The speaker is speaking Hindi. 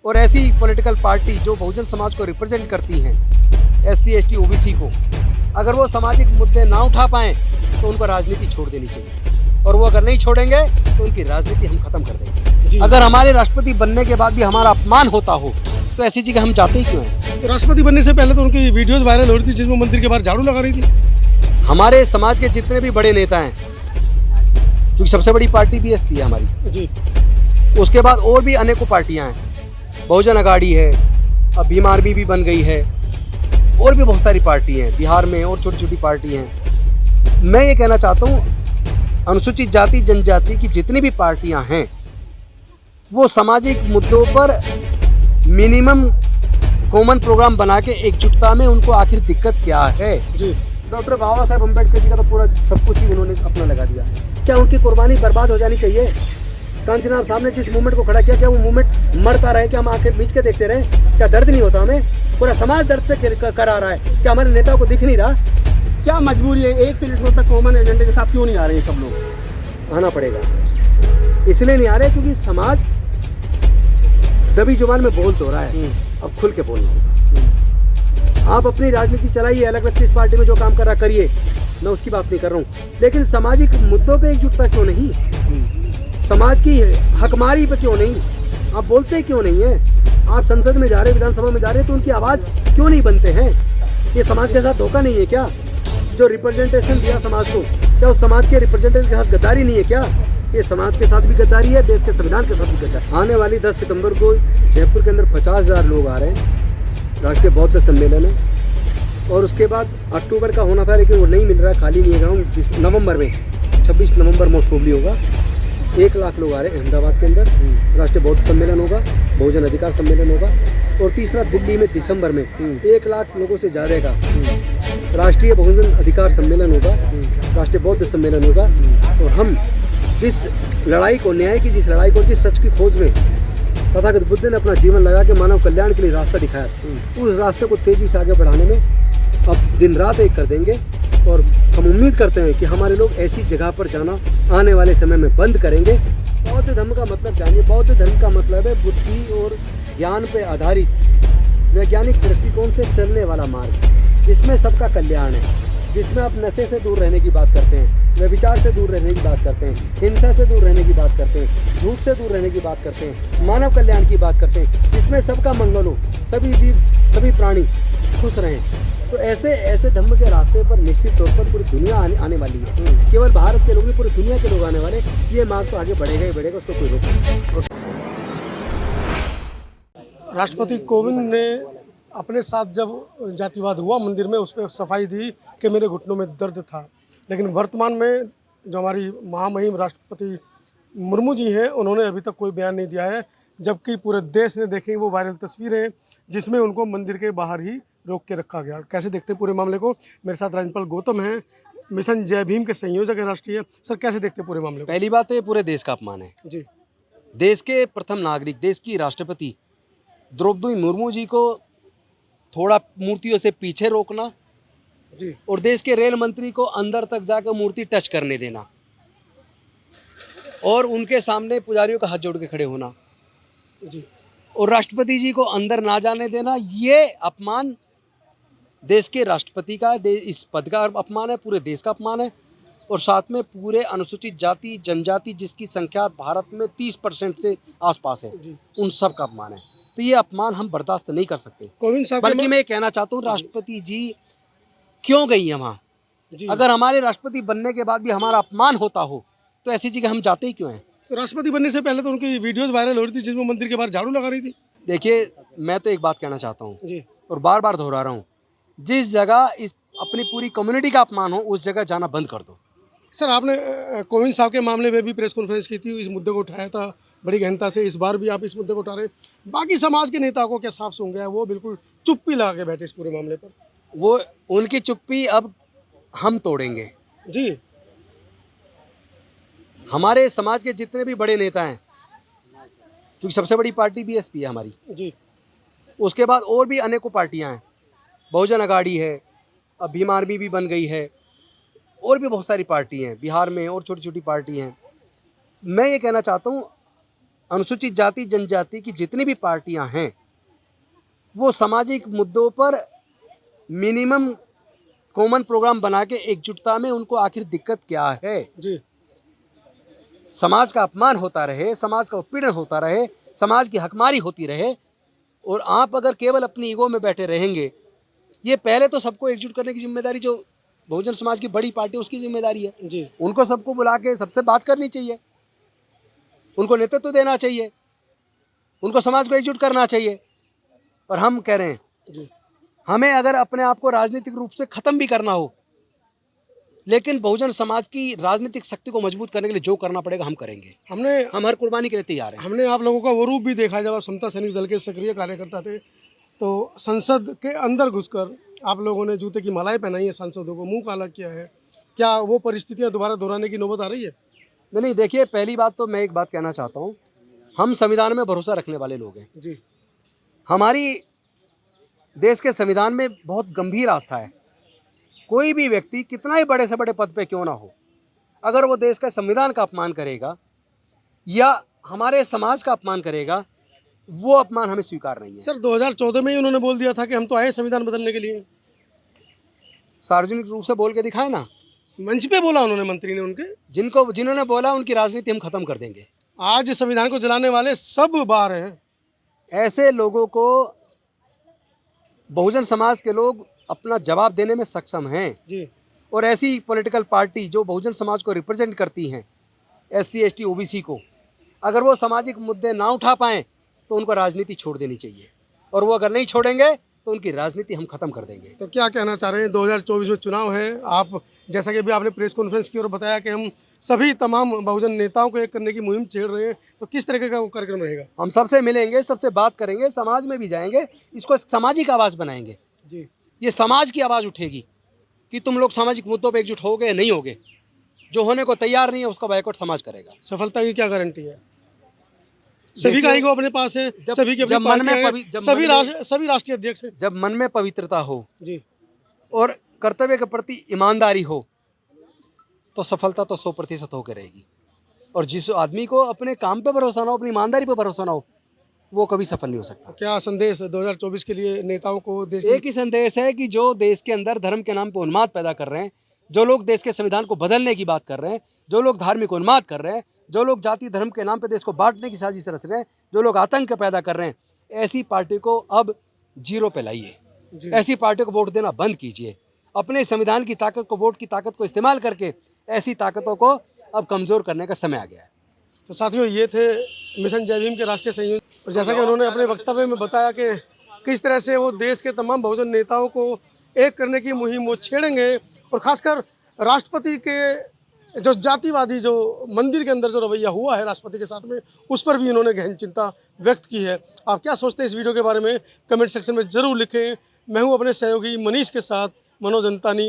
और ऐसी पॉलिटिकल पार्टी जो बहुजन समाज को रिप्रेजेंट करती हैं, SC ST OBC को, अगर वो सामाजिक मुद्दे ना उठा पाएँ तो उनको राजनीति छोड़ देनी चाहिए, और वो अगर नहीं छोड़ेंगे तो उनकी राजनीति हम खत्म कर देंगे। अगर हमारे राष्ट्रपति बनने के बाद भी हमारा अपमान होता हो तो ऐसी जगह हम जाते ही क्यों हैं? तो राष्ट्रपति बनने से पहले तो उनकी वीडियोस वायरल हो रही थी जिसमें मंदिर के बाहर झाड़ू लगा रही थी। हमारे समाज के जितने भी बड़े नेता हैं, क्योंकि सबसे बड़ी पार्टी BSP है हमारी जी, उसके बाद और भी अनेकों पार्टियां हैं, बहुजन अघाड़ी है, अब भीम आर्मी भी बन गई है, और भी बहुत सारी पार्टी हैं बिहार में, और छोटी छोटी पार्टी हैं। मैं ये कहना चाहता हूँ, अनुसूचित जाति जनजाति की जितनी भी पार्टियां हैं वो सामाजिक मुद्दों पर मिनिमम कॉमन प्रोग्राम बना के एकजुटता में, उनको आखिर दिक्कत क्या है? जी, डॉक्टर बाबा साहेब अम्बेडकर जी का तो पूरा सब कुछ ही उन्होंने अपना लगा दिया। क्या उनकी कुर्बानी बर्बाद हो जानी चाहिए? कांचीराम साहब ने जिस मूवमेंट को खड़ा किया, क्या वो मूवमेंट मरता रहे? क्या हम आंखें बीच के देखते रहे? क्या दर्द नहीं होता हमें? पूरा समाज दर्द से करा रहा है। क्या हमारे नेताओं को दिख नहीं रहा? क्या मजबूरी है? एक प्लेटफॉर्म पर कॉमन एजेंडे के साथ क्यों नहीं आ रहे हैं सब लोग? आना पड़ेगा, इसलिए नहीं आ रहे क्योंकि समाज दबी जुबान में बोल तो रहा है, अब खुल के बोलना होगा। आप अपनी राजनीति चलाइए, अलग अलग किस पार्टी में जो काम कर रहा करिए, मैं उसकी बात नहीं कर रहा हूँ, लेकिन सामाजिक मुद्दों पे एकजुटता क्यों नहीं? समाज की हकमारी पे क्यों नहीं? आप बोलते क्यों नहीं है? आप संसद में जा रहे, विधानसभा में जा रहे, तो उनकी आवाज़ क्यों नहीं बनते हैं? ये समाज के साथ धोखा नहीं है क्या? जो रिप्रेजेंटेशन दिया समाज को, क्या उस समाज के रिप्रेजेंटेशन के साथ गद्दारी नहीं है क्या? ये समाज के साथ भी गद्दारी है, देश के संविधान के साथ भी गद्दारी। आने वाली 10 सितंबर को जयपुर के अंदर 50,000 लोग आ रहे हैं, राष्ट्रीय बौद्ध सम्मेलन है, और उसके बाद अक्टूबर का होना था लेकिन वो नहीं मिल रहा, खाली नहीं है ग्राउंड। नवंबर में 26 नवंबर मोस्ट प्रोबेबली होगा। 1 लाख लोग आ रहे हैं अहमदाबाद के अंदर, राष्ट्रीय बौद्ध सम्मेलन होगा, बहुजन अधिकार सम्मेलन होगा, और तीसरा दिल्ली में दिसंबर में 1 लाख लोगों से ज़्यादा का राष्ट्रीय बहुजन अधिकार सम्मेलन होगा, राष्ट्रीय बौद्ध सम्मेलन होगा। और हम जिस लड़ाई को, न्याय की जिस लड़ाई को, जिस सच की खोज में तथागत बुद्ध ने अपना जीवन लगा के मानव कल्याण के लिए रास्ता दिखाया, उस रास्ते को तेजी से आगे बढ़ाने में अब दिन रात एक कर देंगे। और हम उम्मीद करते हैं कि हमारे लोग ऐसी जगह पर जाना आने वाले समय में बंद करेंगे। बौद्ध धर्म का मतलब जानिए, बौद्ध धर्म का मतलब है बुद्धि और ज्ञान पे आधारित वैज्ञानिक दृष्टिकोण से चलने वाला मार्ग, जिसमें सबका कल्याण है, जिसमें आप नशे से दूर रहने की बात करते हैं, व्यभिचार से दूर रहने की बात करते हैं, हिंसा से दूर रहने की बात करते हैं, झूठ से दूर रहने की बात करते हैं, मानव कल्याण की बात करते हैं, जिसमें सबका मंगल हो, सभी जीव सभी प्राणी खुश रहें। तो ऐसे धर्म के रास्ते पर निश्चित तौर पर पूरी दुनिया आने वाली है। केवल भारत के लोग नहीं, पूरी दुनिया के लोग आने वाले। ये मार्ग तो आगे बढ़ेगा ही बढ़ेगा, उसको कोई रोक नहीं। राष्ट्रपति कोविंद ने अपने साथ जब जातिवाद हुआ मंदिर में, उस पर सफाई दी कि मेरे घुटनों में दर्द था, लेकिन वर्तमान में जो हमारी महामहिम राष्ट्रपति मुर्मू जी हैं, उन्होंने अभी तक कोई बयान नहीं दिया है, जबकि पूरे देश ने देखी वो वायरल तस्वीरें जिसमें उनको मंदिर के बाहर ही रोक के रखा गया। कैसे देखते हैं पूरे मामले को? मेरे साथ राज्यपाल गौतम हैं, मिशन जय भीम के संयोजक है राष्ट्रीय। सर, कैसे देखते हैं पूरे मामले को? पहली बात तो ये पूरे देश का अपमान है। जी, देश के प्रथम नागरिक, देश की राष्ट्रपति द्रौपदी मुर्मू जी को थोड़ा मूर्तियों से पीछे रोकना, जी, और देश के रेल मंत्री को अंदर तक जाकर मूर्ति टच करने देना, और उनके सामने पुजारियों का हाथ जोड़ के खड़े होना, जी, और राष्ट्रपति जी को अंदर ना जाने देना, ये अपमान देश के राष्ट्रपति का है, इस पद का अपमान है, पूरे देश का अपमान है, और साथ में पूरे अनुसूचित जाति जनजाति जिसकी संख्या भारत में 30% से आसपास है, जी। उन सब का अपमान है। तो ये अपमान हम बर्दाश्त नहीं कर सकते। कोविंद साहब बल्कि मैं ये कहना चाहता हूँ, राष्ट्रपति जी क्यों गई है वहाँ? जी, अगर हमारे राष्ट्रपति बनने के बाद भी हमारा अपमान होता हो तो ऐसी जगह हम जाते ही क्यों हैं? तो राष्ट्रपति बनने से पहले तो उनकी वीडियोस वायरल हो रही थी जिसमें मंदिर के बाहर झाड़ू लगा रही थी। देखिए, मैं तो एक बात कहना चाहता हूँ जी, और बार बार दोहरा रहा हूँ, जिस जगह इस अपनी पूरी कम्युनिटी का अपमान हो उस जगह जाना बंद कर दो। सर, आपने कोविंद साहब के मामले में भी प्रेस कॉन्फ्रेंस की थी, इस मुद्दे को उठाया था बड़ी गहनता से। इस बार भी आप इस मुद्दे को उठा रहे हैं। बाकी समाज के नेताओं को क्या साफ सूंघ गया है? वो बिल्कुल चुप्पी लगा के बैठे इस पूरे मामले पर। वो उनकी चुप्पी अब हम तोड़ेंगे। जी, हमारे समाज के जितने भी बड़े नेता हैं, क्योंकि सबसे बड़ी पार्टी BSP है हमारी, जी, उसके बाद और भी अनेकों पार्टियां हैं, बहुजन अघाड़ी है, अब भीम आर्मी भी बन गई है, और भी बहुत सारी पार्टी हैं बिहार में, और छोटी छोटी पार्टी हैं। मैं ये कहना चाहता हूँ, अनुसूचित जाति जनजाति की जितनी भी पार्टियां हैं वो सामाजिक मुद्दों पर मिनिमम कॉमन प्रोग्राम बना के एकजुटता में उनको आखिर दिक्कत क्या है। जी समाज का अपमान होता रहे, समाज का उत्पीड़न होता रहे, समाज की हकमारी होती रहे, और आप अगर केवल अपनी ईगो में बैठे रहेंगे, ये पहले तो सबको एकजुट करने की जिम्मेदारी जो बहुजन समाज की बड़ी पार्टी उसकी जिम्मेदारी है। जी उनको सबको बुला के सबसे बात करनी चाहिए, उनको नेतृत्व देना चाहिए, उनको समाज को एकजुट करना चाहिए। और हम कह रहे हैं जी हमें अगर अपने आप को राजनीतिक रूप से ख़त्म भी करना हो, लेकिन बहुजन समाज की राजनीतिक शक्ति को मजबूत करने के लिए जो करना पड़ेगा हम करेंगे। हम हर कुर्बानी के लिए तैयार हैं। हमने आप लोगों का वो रूप भी देखा जब आप समता सैनिक दल के सक्रिय कार्यकर्ता थे, तो संसद के अंदर घुसकर आप लोगों ने जूते की मालाएं पहनाई है, सांसदों को मुंह काला किया है। क्या वो परिस्थितियां दोबारा दोहराने की नौबत आ रही है? नहीं, देखिए, पहली बात तो मैं एक बात कहना चाहता हूँ, हम संविधान में भरोसा रखने वाले लोग हैं। जी हमारी देश के संविधान में बहुत गंभीर आस्था है। कोई भी व्यक्ति कितना ही बड़े से बड़े पद पे क्यों ना हो, अगर वो देश का संविधान का अपमान करेगा या हमारे समाज का अपमान करेगा, वो अपमान हमें स्वीकार नहीं है। सर, 2014 में ही उन्होंने बोल दिया था कि हम तो आए संविधान बदलने के लिए। सार्वजनिक रूप से बोल के दिखाए ना, मंच पे बोला उन्होंने, मंत्री ने उनके। जिन्होंने बोला उनकी राजनीति हम खत्म कर देंगे। आज संविधान को जलाने वाले सब बाहर हैं। ऐसे लोगों को बहुजन समाज के लोग अपना जवाब देने में सक्षम हैं। जी और ऐसी पॉलिटिकल पार्टी जो बहुजन समाज को रिप्रेजेंट करती हैं, SC ST OBC को, अगर वो सामाजिक मुद्दे ना उठा पाएँ तो उनको राजनीति छोड़ देनी चाहिए, और वो अगर नहीं छोड़ेंगे तो उनकी राजनीति हम खत्म कर देंगे। तो क्या कहना चाह रहे हैं? 2024 में चुनाव है। आप जैसा कि अभी आपने प्रेस कॉन्फ्रेंस की और बताया कि हम सभी तमाम बहुजन नेताओं को एक करने की मुहिम छेड़ रहे हैं, तो किस तरीके का वो कार्यक्रम रहेगा? हम सबसे मिलेंगे, सबसे बात करेंगे, समाज में भी जाएंगे, इसको सामाजिक आवाज़ बनाएंगे। जी ये समाज की आवाज़ उठेगी कि तुम लोग सामाजिक मुद्दों पर एकजुट होगे या नहीं होगे। जो होने को तैयार नहीं है उसका बायकॉट समाज करेगा। सफलता की क्या गारंटी है? सभी का ईगो अपने पास है, सभी के अपनी पार्टियां हैं, सभी राष्ट्रीय अध्यक्ष हैं। जब मन में पवित्रता हो जी और कर्तव्य के प्रति ईमानदारी हो तो सफलता तो 100% होकर रहेगी। और जिस आदमी को अपने काम पे भरोसा ना हो, अपनी ईमानदारी पे भरोसा ना हो, वो कभी सफल नहीं हो सकता। क्या संदेश 2024 के लिए नेताओं को? देश एक ही संदेश है कि जो देश के अंदर धर्म के नाम पर उन्माद पैदा कर रहे हैं, जो लोग देश के संविधान को बदलने की बात कर रहे हैं, जो लोग धार्मिक उन्माद कर रहे हैं, जो लोग जाति धर्म के नाम पे देश को बांटने की साजिश रच रहे हैं, जो लोग आतंक पैदा कर रहे हैं, ऐसी पार्टी को अब जीरो पे लाइए। ऐसी पार्टी को वोट देना बंद कीजिए। अपने संविधान की ताकत को, वोट की ताकत को इस्तेमाल करके ऐसी ताकतों को अब कमज़ोर करने का समय आ गया है। तो साथियों, ये थे मिशन जय भीम के राष्ट्रीय संयोजक, और जैसा कि उन्होंने अपने वक्तव्य में बताया कि किस तरह से वो देश के तमाम बहुजन नेताओं को एक करने की मुहिम वो छेड़ेंगे, और खासकर राष्ट्रपति के जो जातिवादी जो मंदिर के अंदर जो रवैया हुआ है राष्ट्रपति के साथ में, उस पर भी इन्होंने गहन चिंता व्यक्त की है। आप क्या सोचते हैं इस वीडियो के बारे में? कमेंट सेक्शन में ज़रूर लिखें। मैं हूं अपने सहयोगी मनीष के साथ मनोज अंतानी।